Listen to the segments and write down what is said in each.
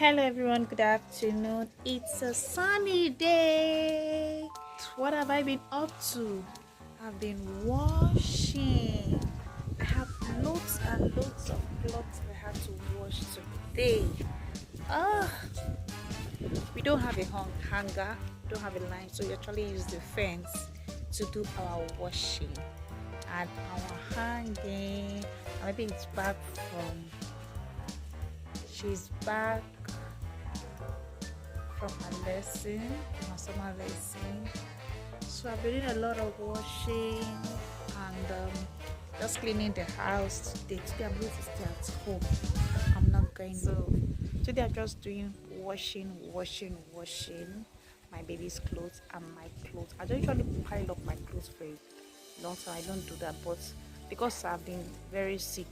Hello everyone, good afternoon. It's a sunny day. What have I been up to? I've been washing. I have loads and loads of clothes I had to wash today. Ah, we don't have a hanger, we don't have a line, so we actually use the fence to do our washing and our hanging. Maybe it's back from she's back from her lesson, from her summer lesson. So I've been doing a lot of washing and just cleaning the house today. Today I'm going to stay at home. I'm not going. So today I'm just doing washing my baby's clothes and my clothes. I don't usually pile up my clothes for a long time. I don't do that, but because I've been very sick,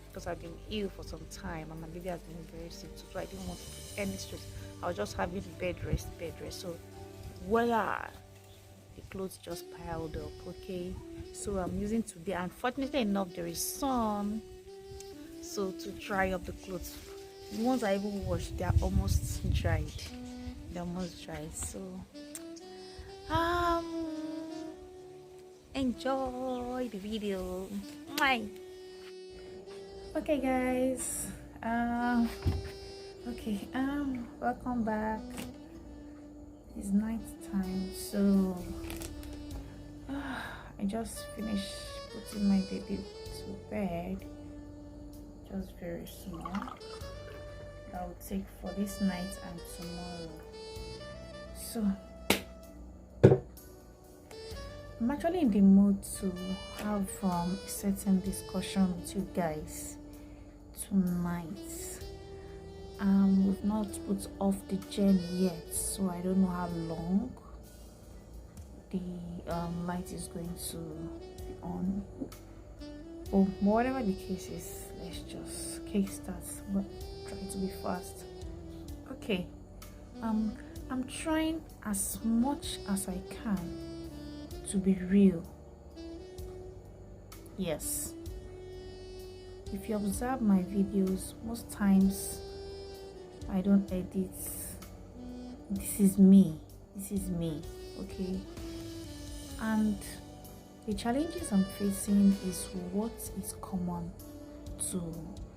because I've been ill for some time and my baby has been very sick, so I didn't want to put any stress. I was just having bed rest. So voila, the clothes just piled up. Okay, so I'm using today. Unfortunately enough, there is sun, so to dry up the clothes. The ones I even washed, they are almost dried. So enjoy the video. Bye. Okay guys, welcome back. It's night time, so I just finished putting my baby to bed, just very small. That will take for this night and tomorrow. So I'm actually in the mood to have a certain discussion with you guys tonight. We've not put off the journey yet, so I don't know how long the light is going to be on. But whatever the case is, let's just kickstart. But try to be fast. Okay. I'm trying as much as I can to be real. Yes. If you observe my videos, most times I don't edit. This is me, okay? And the challenges I'm facing is what is common to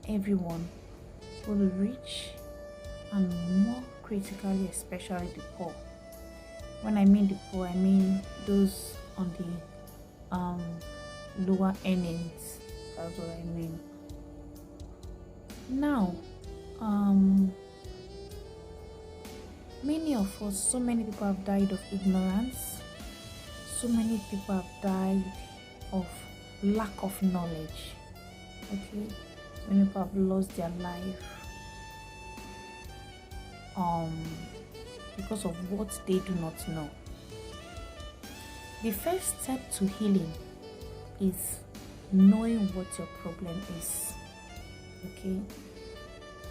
everyone, both the rich and more critically, especially the poor. When I mean the poor, I mean those on the lower earnings. That's what I mean. Now, many of us, so many people have died of ignorance. So many people have died of lack of knowledge. Okay, many people have lost their life because of what they do not know. The first step to healing is knowing what your problem is. Okay,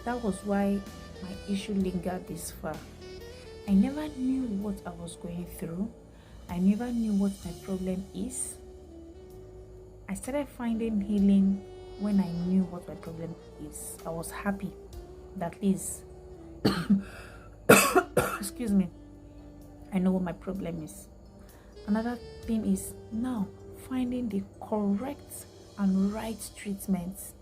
that was why my issue lingered this far. I never knew what I was going through. I never knew what my problem is. I started finding healing when I knew what my problem is. I was happy that at least excuse me, I know what my problem is. Another thing is now finding the correct and right treatment.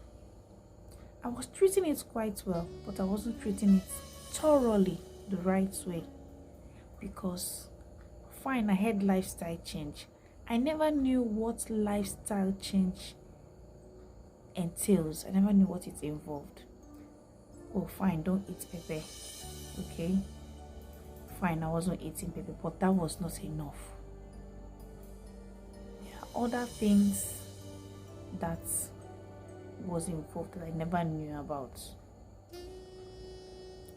I was treating it quite well, but I wasn't treating it thoroughly the right way, because fine, I had lifestyle change. I never knew what lifestyle change entails. I never knew what it involved. Oh fine, don't eat pepper. Okay, fine, I wasn't eating pepper, but that was not enough. There are other things that was involved that I never knew about,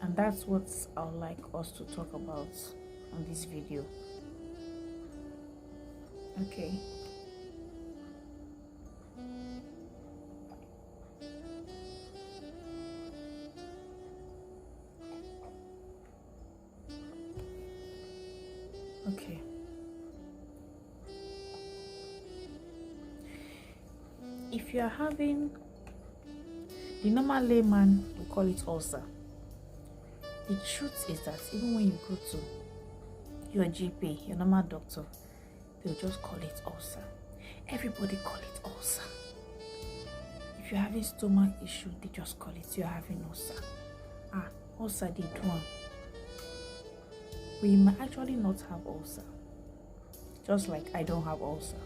and that's what I would like us to talk about on this video. Okay, if you are having, the normal layman will call it ulcer. The truth is that even when you go to your GP, your normal doctor, they'll just call it ulcer. Everybody call it ulcer. If you're having stomach issue, they just call it you're having ulcer. Ulcer they do one. We might actually not have ulcer. Just like I don't have ulcer.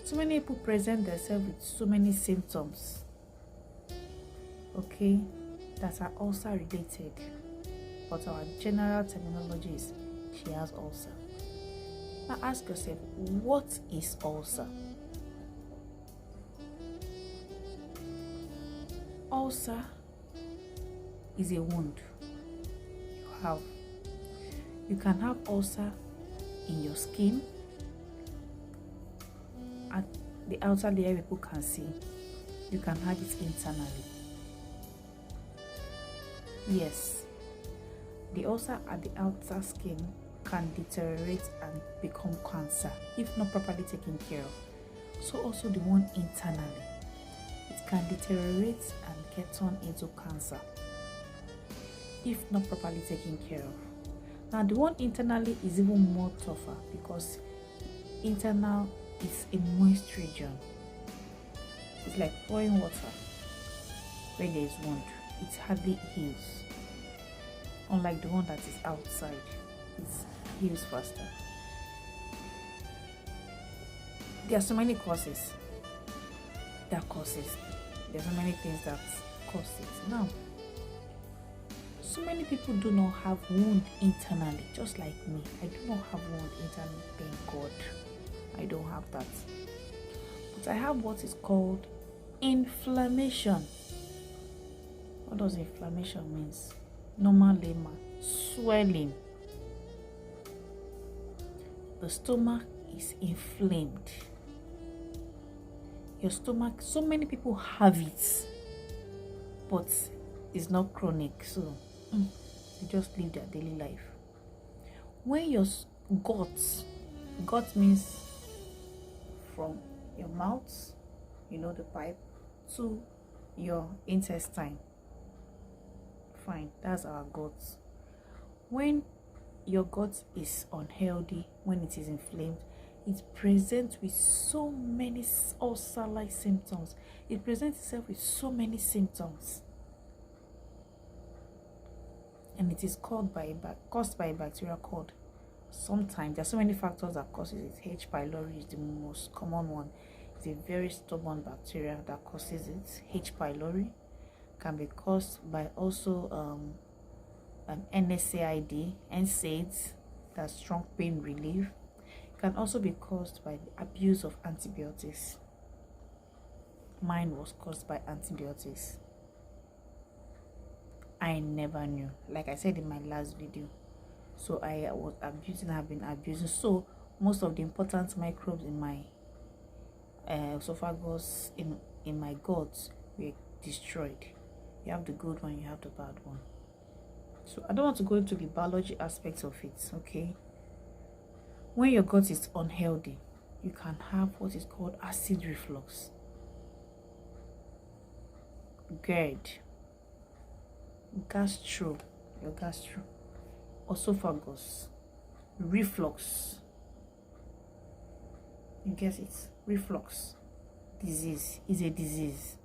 So many people present themselves with so many symptoms, okay, that are ulcer related, but our general terminology is she has ulcer. Now ask yourself, what is ulcer? Ulcer is a wound you have. You can have ulcer in your skin, at the outer layer people can see. You can have it internally. Yes, the ulcer at the outer skin can deteriorate and become cancer if not properly taken care of. So also the one internally, it can deteriorate and get turned into cancer if not properly taken care of. Now the one internally is even more tougher because internal is a moist region. It's like pouring water where there is wound. It hardly heals. Unlike the one that is outside, it heals faster. There are so many causes. There are so many things that cause it. Now, so many people do not have wound internally, just like me. I do not have wound internally, thank God. I don't have that. But I have what is called inflammation. What does inflammation mean? Normal layman, swelling. The stomach is inflamed. Your stomach, so many people have it, but it's not chronic, so they just live their daily life. When your gut means from your mouth, the pipe, to your intestine. Fine, that's our gut. When your gut is unhealthy, when it is inflamed, it presents with so many ulcer-like symptoms. It presents itself with so many symptoms. And it is caused by a bacteria called, sometimes there are so many factors that causes it. H. pylori is the most common one. It's a very stubborn bacteria that causes it. H. pylori can be caused by also NSAIDs, that's strong pain relief. It can also be caused by the abuse of antibiotics. Mine was caused by antibiotics. I never knew, like I said in my last video. So I was abusing, have been abusing. So most of the important microbes in my esophagus, in my guts, were destroyed. You have the good one, you have the bad one. So I don't want to go into the biology aspects of it, okay? When your gut is unhealthy, you can have what is called acid reflux, GERD, gastro, esophagus, reflux. You get it? Reflux disease is a disease.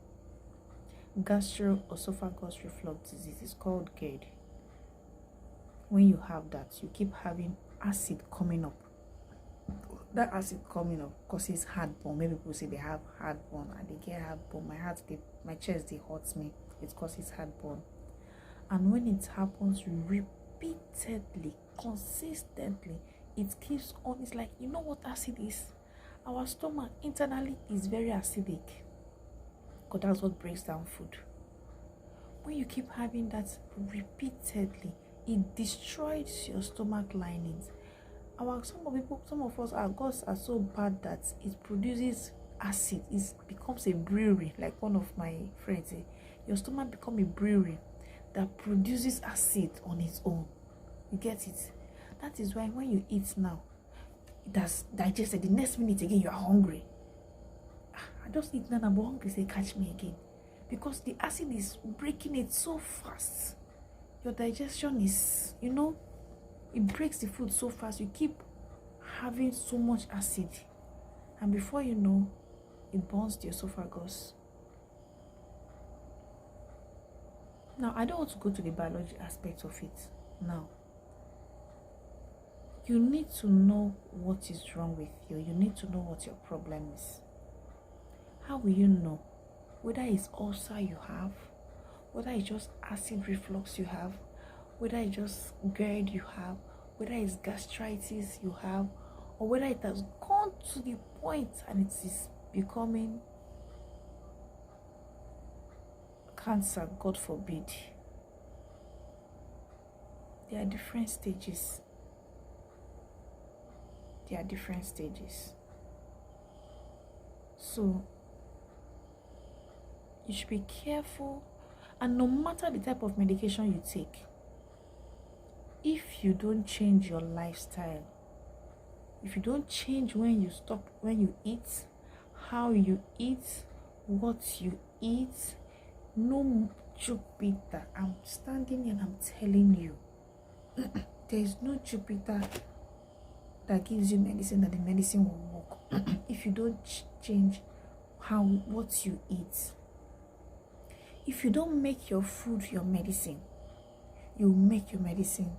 Gastroesophagus reflux disease is called GERD. When you have that, you keep having acid coming up. That acid coming up causes heartburn. Many people say they have heartburn and they get heartburn. My chest, they hurts me. It causes heartburn. And when it happens repeatedly, consistently, it keeps on. It's like, you know what acid is? Our stomach internally is very acidic, because that's what breaks down food. When you keep having that repeatedly, it destroys your stomach linings. Some of us, our guts are so bad that it produces acid. It becomes a brewery. Like one of my friends said, your stomach becomes a brewery that produces acid on its own. You get it? That is why when you eat now, it has digested. The next minute again, you are hungry. I just eat now, I'm hungry. Say, catch me again. because the acid is breaking it so fast. Your digestion is, it breaks the food so fast. You keep having so much acid, and before you know, it burns the esophagus. Now, I don't want to go to the biology aspect of it now. You need to know what is wrong with you. You need to know what your problem is. How will you know? Whether it's ulcer you have, whether it's just acid reflux you have, whether it's just GERD you have, whether it's gastritis you have, or whether it has gone to the point and it is becoming cancer, God forbid. There are different stages. So you should be careful, and no matter the type of medication you take, if you don't change your lifestyle, if you don't change when you eat, how you eat, what you eat, no Jupiter, I'm standing here and I'm telling you, there is no Jupiter that gives you medicine that the medicine will work if you don't change what you eat. If you don't make your food your medicine, you make your medicine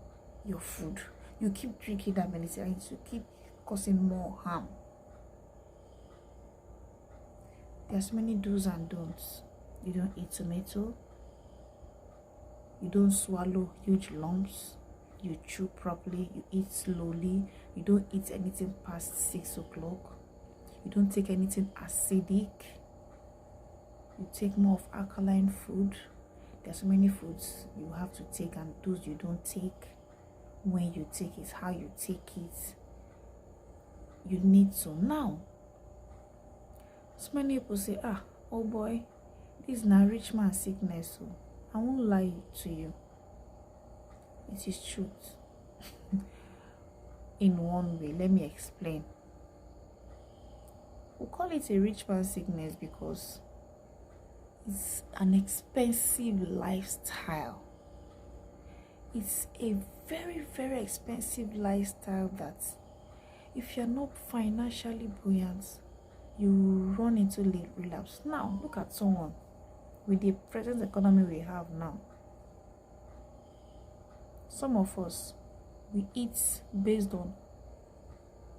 your food. You keep drinking that medicine and you keep causing more harm. There's many do's and don'ts. You don't eat tomato. You don't swallow huge lumps. You chew properly. You eat slowly. You don't eat anything past 6 o'clock. You don't take anything acidic. You take more of alkaline food. There's so many foods you have to take, and those you don't take. When you take it, how you take it. You need to. Now, so many people say, oh boy, this is not rich man sickness. So I won't lie to you. It is truth. In one way, let me explain. We call it a rich man sickness because it's an expensive lifestyle. It's a very, very expensive lifestyle that if you're not financially buoyant, you run into relapse. Now, look at someone with the present economy we have now. Some of us, we eat based on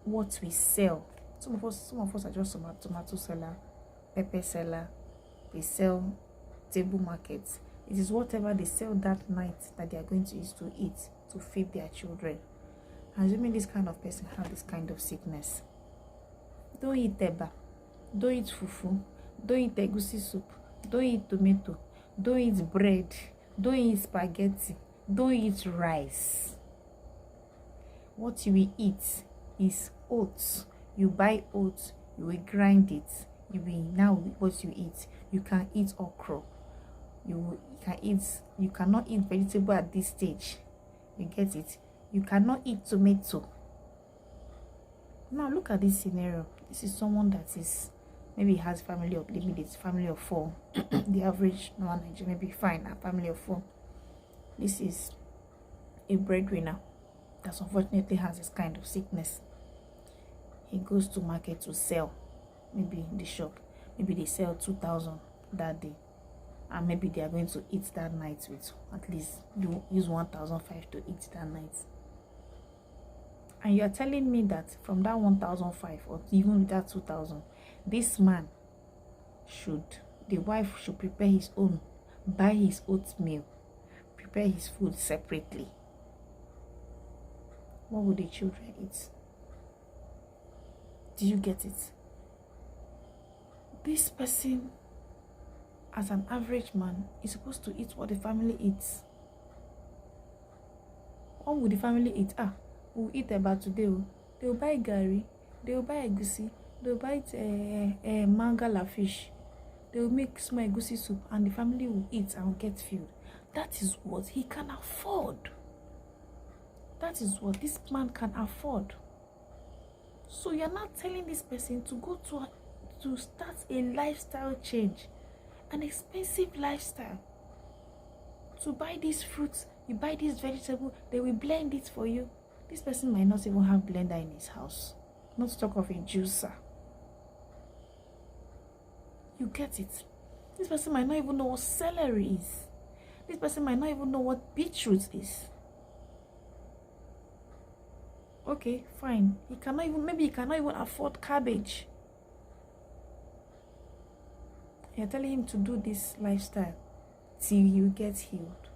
what we sell. Some of us are just tomato seller, pepper seller. They sell table markets. It is whatever they sell that night that they are going to use to eat to feed their children. Assuming this kind of person has this kind of sickness. Don't eat eba. Don't eat fufu. Don't eat egusi soup. Don't eat tomato. Don't eat bread. Don't eat spaghetti. Don't eat rice. What you will eat is oats. You buy oats. You will grind it. You will now what you eat. You can eat okra. You cannot eat vegetable at this stage. You get it? You cannot eat tomato. Now look at this scenario. This is someone that is maybe has family of family of 4. The average Nigerian maybe fine, a family of 4. This is a breadwinner that unfortunately has this kind of sickness. He goes to market to sell, maybe in the shop. Maybe they sell 2,000 that day, and maybe they are going to eat that night with at least use 1,500 to eat that night. And you are telling me that from that 1,500 or even with that 2,000, this man the wife should prepare his own, buy his oatmeal, prepare his food separately. What would the children eat? Do you get it? This person, as an average man, is supposed to eat what the family eats. What would the family eat? We'll eat about today. They'll buy gari, they'll buy egusi, they'll buy mangala fish. They'll make small egusi soup, and the family will eat and get filled. That is what he can afford. That is what this man can afford. So you're not telling this person to go to start a lifestyle change, an expensive lifestyle. To buy these fruits, you buy this vegetable, they will blend it for you. This person might not even have blender in his house, not to talk of a juicer. You get it? This person might not even know what celery is. This person might not even know what beetroot is. Okay, fine. Maybe he cannot even afford cabbage. You're telling him to do this lifestyle till you get healed.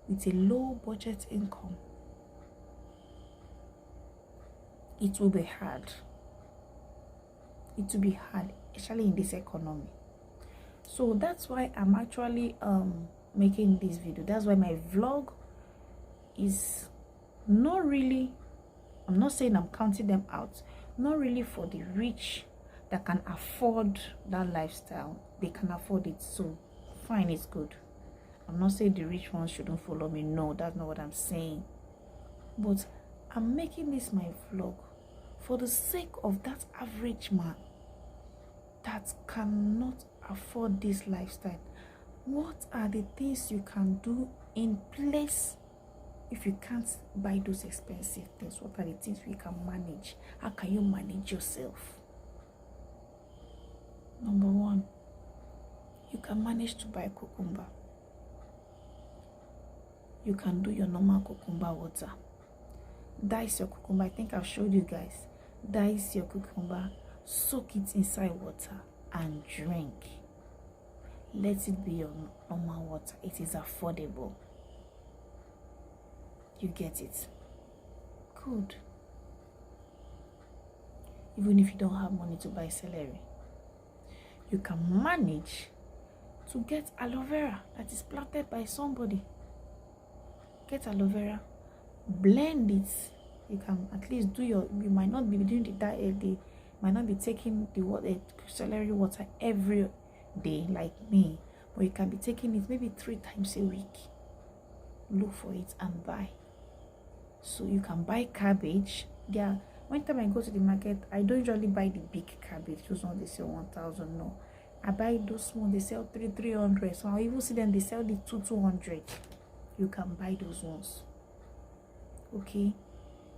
With a low budget income. It will be hard. It will be hard, especially in this economy. So that's why I'm actually making this video. That's why my vlog is not really, I'm not saying I'm counting them out, not really for the rich that can afford that lifestyle. They can afford it, so fine, it's good. I'm not saying the rich ones shouldn't follow me. No, that's not what I'm saying. But I'm making this my vlog for the sake of that average man that cannot afford this lifestyle. What are the things you can do in place if you can't buy those expensive things? What are the things you can manage? How can you manage yourself? Number one, you can manage to buy cucumber. You can do your normal cucumber water. Dice your cucumber. I think I've showed you guys. Dice your cucumber, soak it inside water and drink. Let it be your normal water. It is affordable. You get it? Good. Even if you don't have money to buy celery, you can manage to get aloe vera that is planted by somebody. Get aloe vera, blend it. You can at least do you might not be doing the diet, might not be taking the celery water every day like me, but you can be taking it maybe 3 times a week. Look for it and buy. So you can buy cabbage. Yeah, one time I go to the market, I don't usually buy the big cabbage. Those ones they sell 1,000. No, I buy those small. They sell 300. So I even see them. They sell the 200. You can buy those ones. Okay,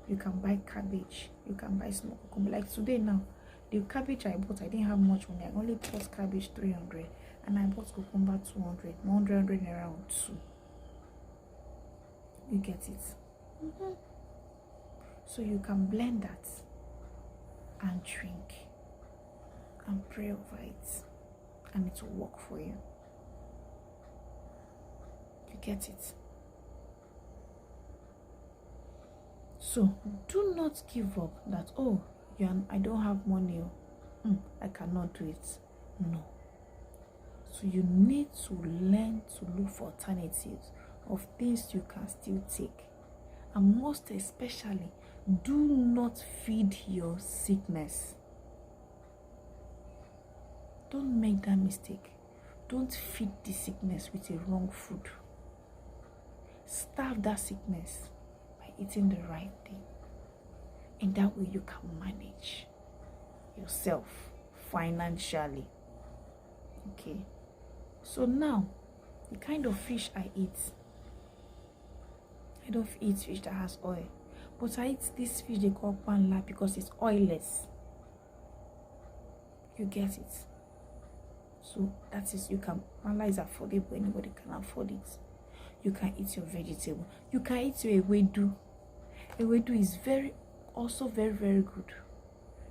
you can buy cabbage. You can buy small cucumber. Like today now, the cabbage I bought, I didn't have much money. I only bought cabbage 300, and I bought cucumber 200. 100 around 2. You get it? So you can blend that and drink and pray over it, and it will work for you. You get it? So do not give up that, oh, I don't have money, I cannot do it. No. So you need to learn to look for alternatives of things you can still take. And most especially, do not feed your sickness. Don't make that mistake. Don't feed the sickness with a wrong food. Starve that sickness by eating the right thing. And that way you can manage yourself financially. Okay. So now, the kind of fish I eat, I don't eat fish that has oil, but I eat this fish they call panla because it's oilless. You get it? So that is, panla is affordable. Anybody can afford it. You can eat your vegetable. You can eat your ewedu. Ewedu is also very, very good.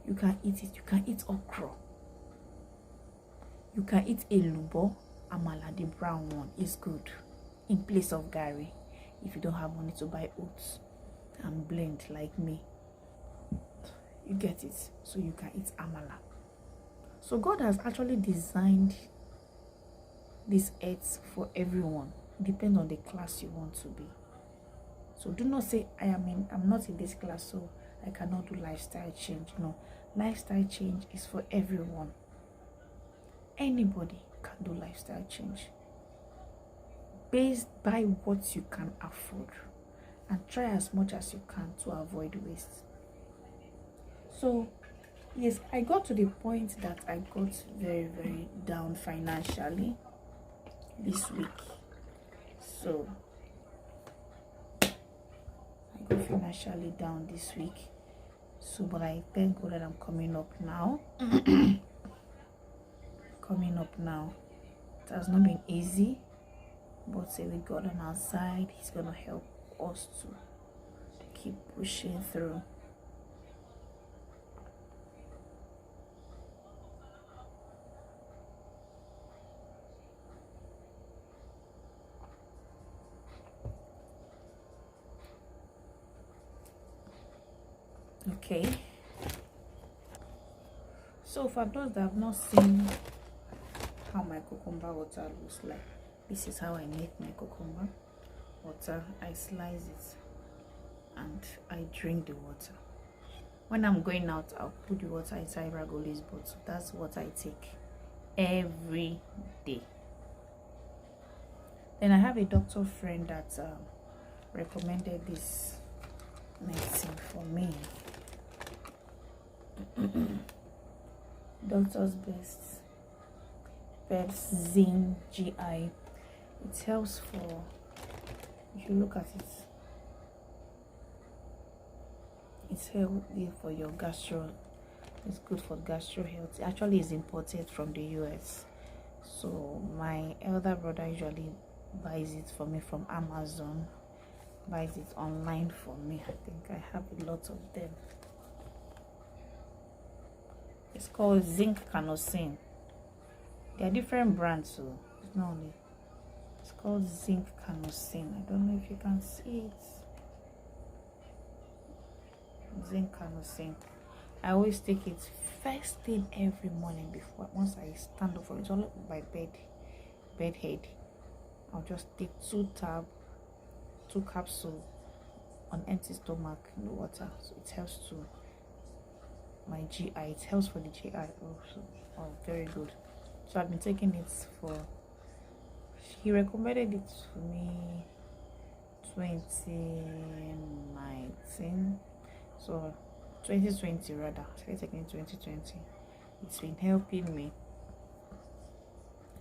You can eat it. You can eat okra. You can eat elubo. Amala, the brown one, is good in place of gari if you don't have money to buy oats and blend like me. You get it? So you can eat amala. So God has actually designed this earth for everyone. It depends on the class you want to be. So do not say I'm not in this class, so I cannot do lifestyle change. No, lifestyle change is for everyone. Anybody can do lifestyle change based by what you can afford, and try as much as you can to avoid waste. So Yes, I got to the point that I got very, very down financially this week. So I got financially down this week. So, but I thank God that I'm coming up now. Coming up now. It has not been easy, but say with God on our side, He's gonna help us to keep pushing through. Okay. So for those that have not seen how my cucumber water looks like, this is how I make my cucumber water. I slice it and I drink the water. When I'm going out, I'll put the water inside Ragolis bottle. That's what I take every day. Then I have a doctor friend that recommended this medicine for me. Doctor's Best Zinc GI. It helps for, if you look at it, it's healthy for your gastro. It's good for gastro health. It actually is imported from the US. So my elder brother usually buys it for me from Amazon, buys it online for me. I think I have a lot of them. It's called Zinc Canosin. There are different brands, so it's not only. It's called Zinc Canosin. I don't know if you can see it. Zinc Canosin. I always take it first thing every morning before once I stand up for it. It's all by bed head. I'll just take two capsules on empty stomach in the water. So it helps to my GI. It helps for the GI also. Oh, very good. So I've been taking it for. He recommended it for me 2019. So 2020 rather. I taking it 2020. It's been helping me.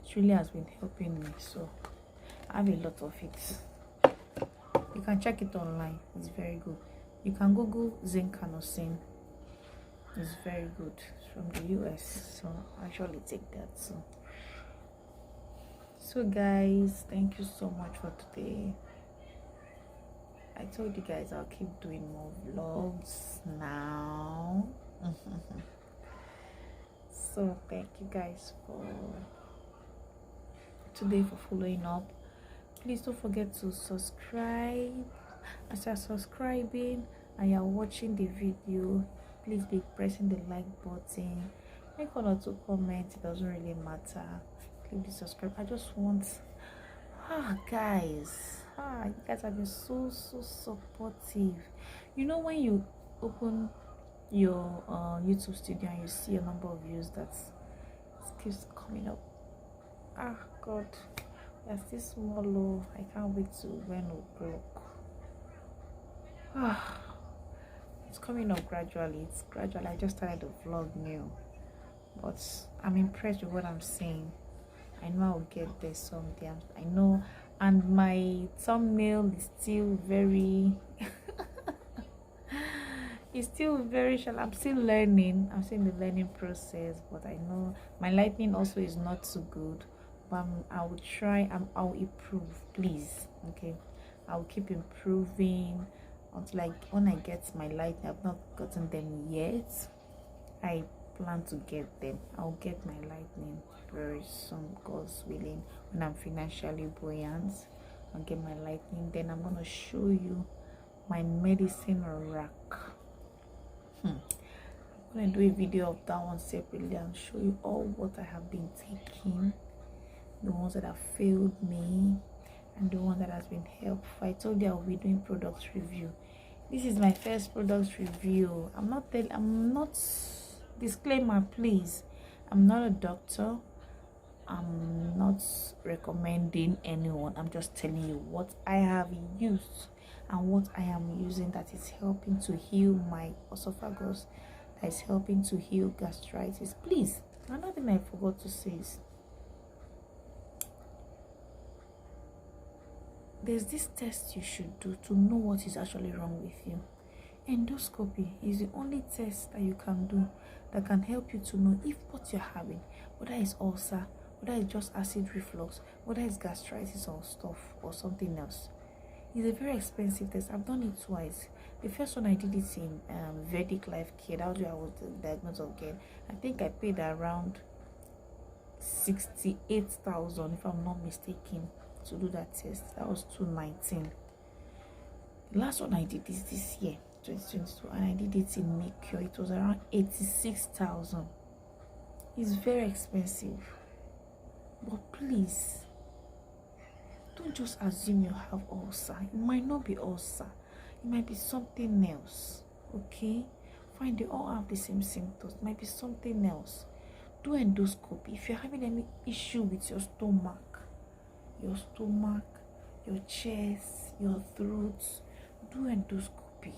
It really has been helping me. So I have a lot of it. You can check it online. It's very good. You can Google Zinc Canosin. It's very good. It's from the US. So I actually take that. So guys, thank you so much for today. I told you guys I'll keep doing more vlogs now. So thank you guys for today, for following up. Please don't forget to subscribe. As you're subscribing and you're watching the video, please be pressing the like button. Make 1 or 2 comments. It doesn't really matter. Please subscribe. I just want guys, you guys have been so supportive. You know, when you open your YouTube studio and you see a number of views that keeps coming up, God, we're still small. Oh, I can't wait to when o'clock. It's coming up gradually. It's gradually. I just started the vlog new, but I'm impressed with what I'm seeing. I know I'll get there someday. I know, and my thumbnail is still very it's still very shallow. I'm still learning. I'm still in the learning process, but I know my lighting also is not so good, but I will try. I'll improve, please. Okay, I'll keep improving until when I get my lighting. I've not gotten them yet. I plan to get them. I'll get my lightning very soon, God's willing. When I'm financially buoyant, I'll get my lightning. Then I'm gonna show you my medicine rack. I'm gonna do a video of that one separately and show you all what I have been taking, the ones that have failed me and the one that has been helpful. I told you I'll be doing product review. This is my first product review. I'm not disclaimer, please, I'm not a doctor. I'm not recommending anyone. I'm just telling you what I have used and what I am using that is helping to heal my esophagus that is helping to heal gastritis. Please, another thing I forgot to say is there's this test you should do to know what is actually wrong with you. Endoscopy is the only test that you can do that can help you to know if what you're having, whether it's ulcer, whether it's just acid reflux, whether it's gastritis or stuff or something else. It's a very expensive test. I've done it twice. The first one I did it in Vedic Life Care. That was where I was diagnosed again. I think I paid around 68,000 if I'm not mistaken to do that test. That was 2019. The last one I did this year, 2022, and I did it in Make-Cure. It was around 86,000. It's very expensive. But please, don't just assume you have ulcer. It might not be ulcer. It might be something else. Okay? Fine, they all have the same symptoms. It might be something else. Do endoscopy. If you're having any issue with your stomach, your chest, your throat, do endoscopy.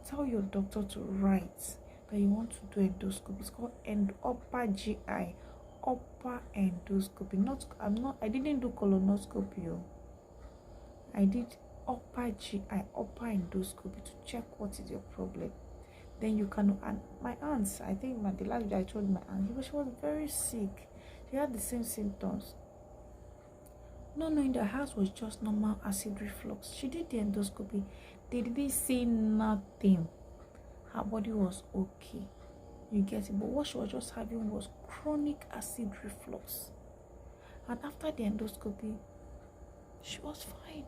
Tell your doctor to write that you want to do endoscopy. It's called upper GI. Upper endoscopy. I didn't do colonoscopy. I did upper GI, upper endoscopy to check what is your problem. Then you can, and my aunts, I think the last video I told my aunt, she was very sick. She had the same symptoms. Not knowing that hers was just normal acid reflux. She did the endoscopy. They didn't see nothing. Her body was okay. You get it? But what she was just having was chronic acid reflux. And after the endoscopy, she was fine.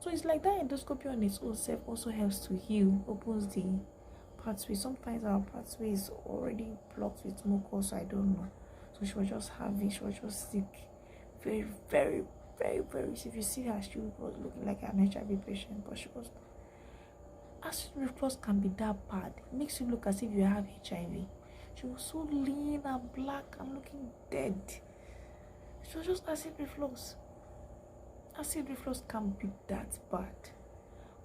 So it's like that endoscopy on its own self also helps to heal, opens the pathway. Sometimes our pathway is already blocked with mucus, I don't know. So she was just sick. Very, very, very, very sick. If you see her, she was looking like an HIV patient, but she was not. Acid reflux can be that bad. It makes you look as if you have HIV. She was so lean and black and looking dead. It was just acid reflux. Acid reflux can be that bad.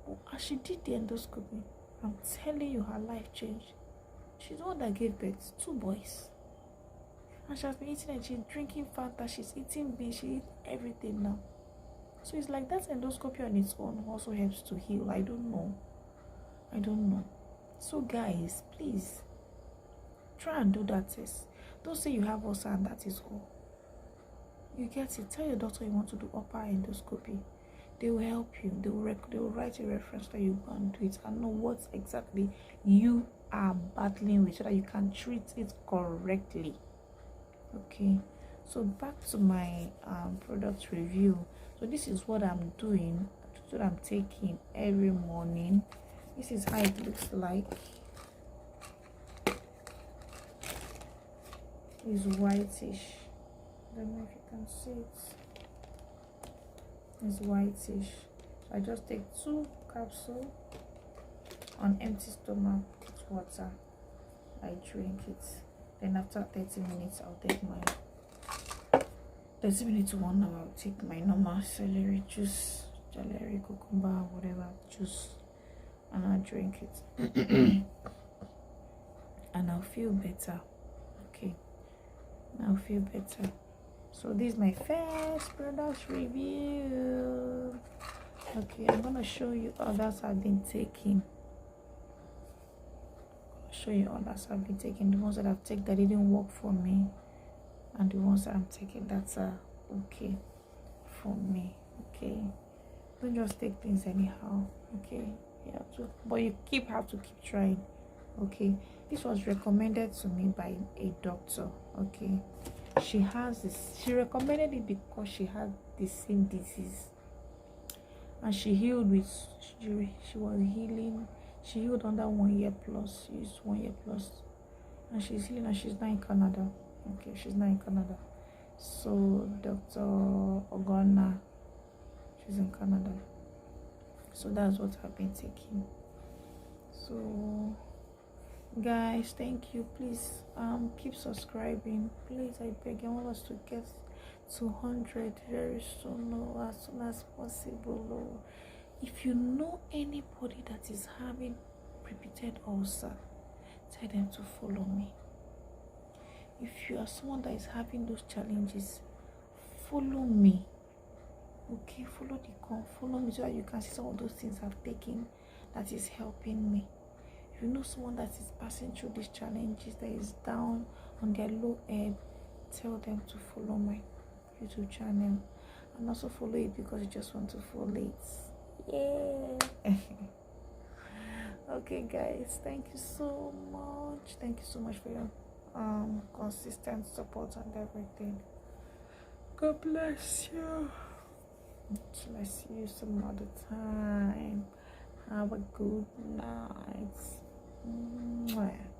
But as she did the endoscopy, I'm telling you, her life changed. She's the one that gave birth to 2 boys. And she has been eating and she's drinking Fanta, she's eating beans, she eats everything now. So it's like that endoscopy on its own also helps to heal. I don't know. So guys, please try and do that test. Don't say you have ulcer and that is all. You get it. Tell your doctor you want to do upper endoscopy. They will help you. They will write a reference that you can do it and know what exactly you are battling with so that you can treat it correctly. Okay, so back to my product review. So this is what I'm doing. What I'm taking every morning. This is how it looks like. It's whitish. I don't know if you can see it. It's whitish. So I just take 2 capsules on empty stomach with water. I drink it. Then after 30 minutes, I'll take my 30 minutes to 1 hour. I'll take my normal celery juice, celery, cucumber, whatever juice, and I'll drink it. And I'll feel better. Okay, I'll feel better. So this is my first product review. Okay, I'm gonna show you others I've been taking. Show you others I've been taking. The ones that I've taken that didn't work for me, and the ones that I'm taking that's okay for me. Okay, don't just take things anyhow. Okay, you have to, but you have to keep trying. Okay, this was recommended to me by a doctor. Okay, she recommended it because she had the same disease and she healed with she was healing. She healed under 1 year plus. She used 1 year plus, and she's healing, and she's not in Canada. Okay, she's not in Canada. So Dr. Ogonna, she's in Canada. So that's what I've been taking. So guys, thank you. Please keep subscribing. Please, I beg. I want us to get 200 very soon, as soon as possible. If you know anybody that is having repeated ulcer, tell them to follow me. If you are someone that is having those challenges, follow me. Okay, follow me so that you can see some of those things I've taken that is helping me. If you know someone that is passing through these challenges, that is down on their low ebb, tell them to follow my YouTube channel, and also follow it because you just want to follow it. Yeah. Okay guys, thank you so much for your consistent support and everything. God bless you. Till I see you some other time. Have a good night. Mwah.